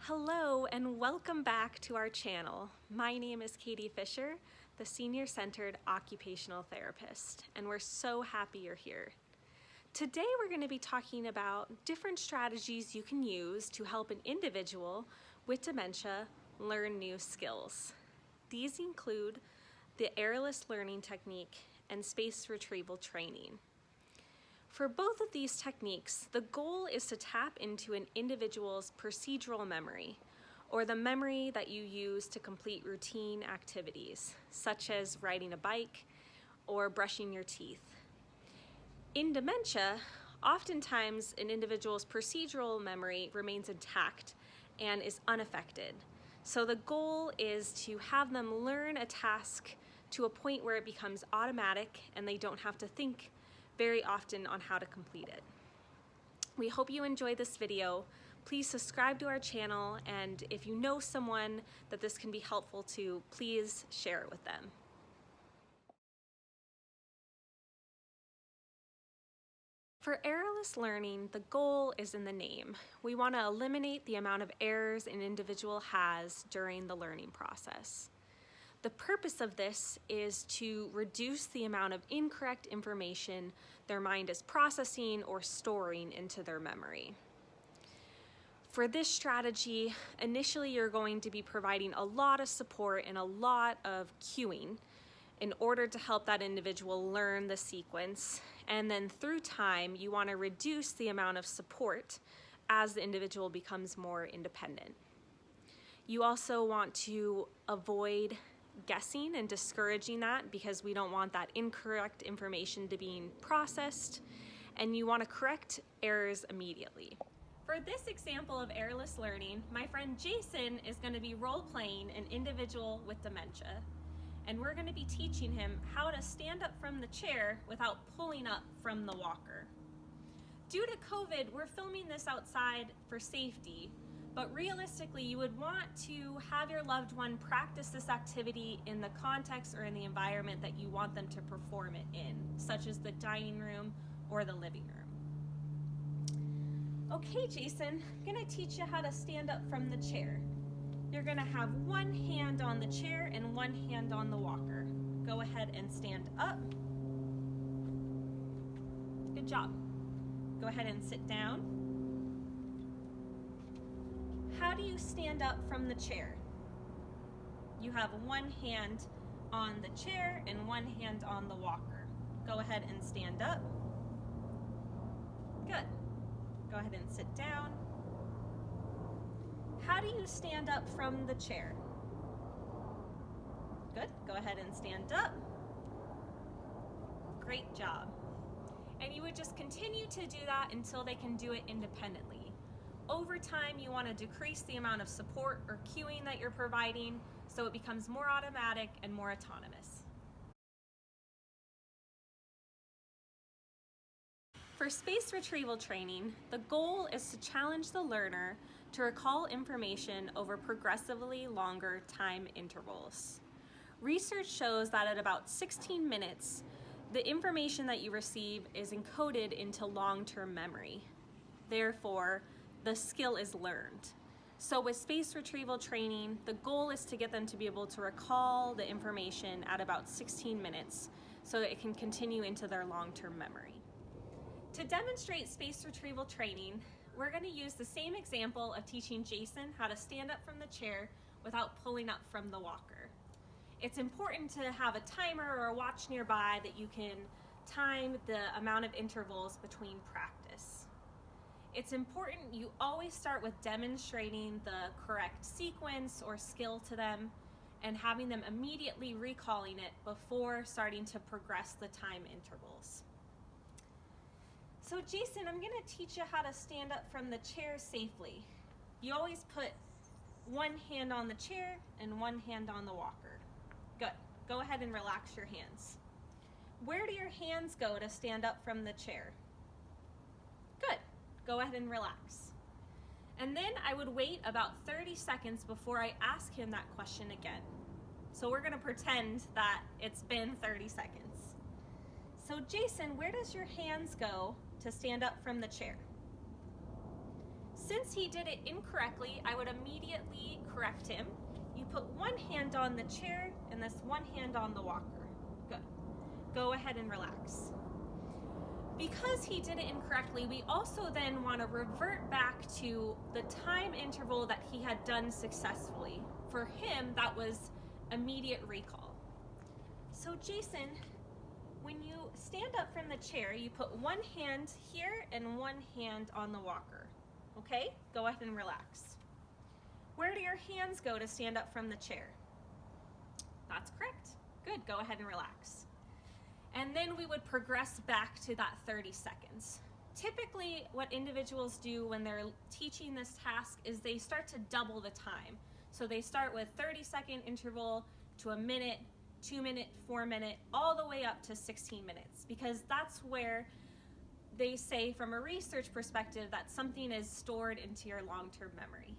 Hello and welcome back to our channel. My name is Katie Fisher, the Senior Centered Occupational Therapist, and we're so happy you're here. Today we're going to be talking about different strategies you can use to help an individual with dementia learn new skills. These include the Errorless Learning technique and space retrieval training. For both of these techniques, the goal is to tap into an individual's procedural memory, or the memory that you use to complete routine activities, such as riding a bike or brushing your teeth. In dementia, oftentimes an individual's procedural memory remains intact and is unaffected. So the goal is to have them learn a task to a point where it becomes automatic and they don't have to think very often on how to complete it. We hope you enjoy this video. Please subscribe to our channel, and if you know someone that this can be helpful to, please share it with them. For errorless learning, the goal is in the name. We want to eliminate the amount of errors an individual has during the learning process. The purpose of this is to reduce the amount of incorrect information their mind is processing or storing into their memory. For this strategy, initially you're going to be providing a lot of support and a lot of cueing in order to help that individual learn the sequence. And then through time, you want to reduce the amount of support as the individual becomes more independent. You also want to avoid guessing and discouraging that, because we don't want that incorrect information to being processed, and you want to correct errors immediately. For this example of errorless learning, my friend Jason is going to be role-playing an individual with dementia, and we're going to be teaching him how to stand up from the chair without pulling up from the walker. Due to COVID, we're filming this outside for safety, but realistically, you would want to have your loved one practice this activity in the context or in the environment that you want them to perform it in, such as the dining room or the living room. Okay, Jason, I'm gonna teach you how to stand up from the chair. You're gonna have one hand on the chair and one hand on the walker. Go ahead and stand up. Good job. Go ahead and sit down. How do you stand up from the chair? You have one hand on the chair and one hand on the walker. Go ahead and stand up. Good. Go ahead and sit down. How do you stand up from the chair? Good. Go ahead and stand up. Great job. And you would just continue to do that until they can do it independently. Over time, you want to decrease the amount of support or cueing that you're providing so it becomes more automatic and more autonomous. For space retrieval training, the goal is to challenge the learner to recall information over progressively longer time intervals. Research shows that at about 16 minutes, the information that you receive is encoded into long-term memory. Therefore, the skill is learned. So with space retrieval training, the goal is to get them to be able to recall the information at about 16 minutes so that it can continue into their long-term memory. To demonstrate space retrieval training, we're going to use the same example of teaching Jason how to stand up from the chair without pulling up from the walker. It's important to have a timer or a watch nearby that you can time the amount of intervals between practice. It's important you always start with demonstrating the correct sequence or skill to them and having them immediately recalling it before starting to progress the time intervals. So Jason, I'm going to teach you how to stand up from the chair safely. You always put one hand on the chair and one hand on the walker. Good. Go ahead and relax your hands. Where do your hands go to stand up from the chair? Good. Go ahead and relax. And then I would wait about 30 seconds before I ask him that question again. So we're going to pretend that it's been 30 seconds. So Jason, where does your hands go to stand up from the chair? Since he did it incorrectly, I would immediately correct him. You put one hand on the chair and this one hand on the walker. Good. Go ahead and relax. Because he did it incorrectly, we also then want to revert back to the time interval that he had done successfully. For him, that was immediate recall. So Jason, when you stand up from the chair, you put one hand here and one hand on the walker. Okay? Go ahead and relax. Where do your hands go to stand up from the chair? That's correct. Good. Go ahead and relax. And then we would progress back to that 30 seconds. Typically, what individuals do when they're teaching this task is they start to double the time. So they start with 30-second interval to a minute, 2 minute, 4 minute, all the way up to 16 minutes, because that's where they say from a research perspective that something is stored into your long-term memory.